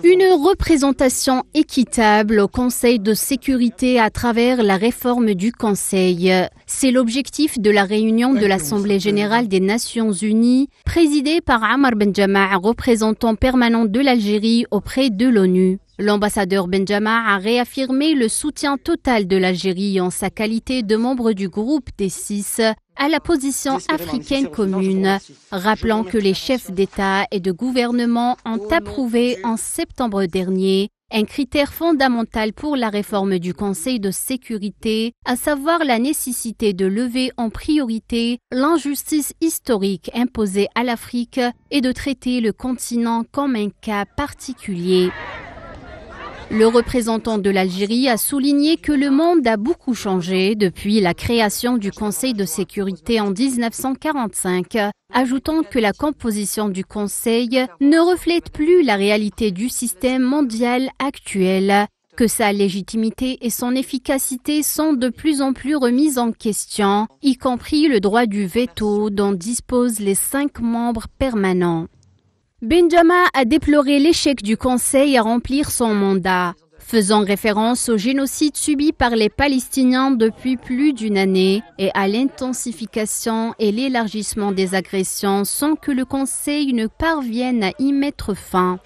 Une représentation équitable au Conseil de sécurité à travers la réforme du Conseil. C'est l'objectif de la réunion de l'Assemblée générale des Nations unies, présidée par Ammar Benjama, représentant permanent de l'Algérie auprès de l'ONU. L'ambassadeur Benjama a réaffirmé le soutien total de l'Algérie en sa qualité de membre du groupe des 6 à la position africaine commune, rappelant que les chefs d'État et de gouvernement ont approuvé en septembre dernier un critère fondamental pour la réforme du Conseil de sécurité, à savoir la nécessité de lever en priorité l'injustice historique imposée à l'Afrique et de traiter le continent comme un cas particulier. Le représentant de l'Algérie a souligné que le monde a beaucoup changé depuis la création du Conseil de sécurité en 1945, ajoutant que la composition du Conseil ne reflète plus la réalité du système mondial actuel, que sa légitimité et son efficacité sont de plus en plus remises en question, y compris le droit du veto dont disposent les 5 membres permanents. Benjama a déploré l'échec du Conseil à remplir son mandat, faisant référence au génocide subi par les Palestiniens depuis plus d'une année et à l'intensification et l'élargissement des agressions sans que le Conseil ne parvienne à y mettre fin.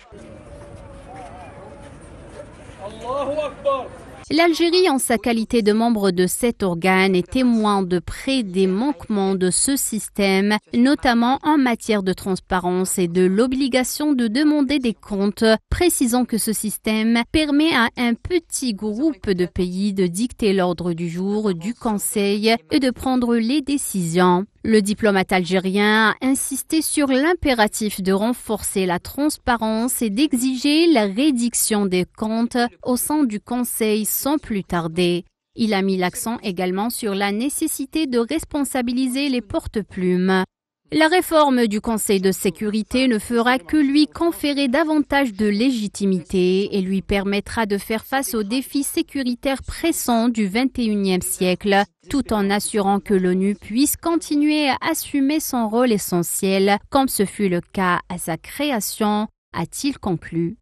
L'Algérie, en sa qualité de membre de cet organe, est témoin de près des manquements de ce système, notamment en matière de transparence et de l'obligation de demander des comptes, précisant que ce système permet à un petit groupe de pays de dicter l'ordre du jour du Conseil et de prendre les décisions. Le diplomate algérien a insisté sur l'impératif de renforcer la transparence et d'exiger la rédiction des comptes au sein du Conseil sans plus tarder. Il a mis l'accent également sur la nécessité de responsabiliser les porte-plumes. La réforme du Conseil de sécurité ne fera que lui conférer davantage de légitimité et lui permettra de faire face aux défis sécuritaires pressants du XXIe siècle, tout en assurant que l'ONU puisse continuer à assumer son rôle essentiel, comme ce fut le cas à sa création, a-t-il conclu.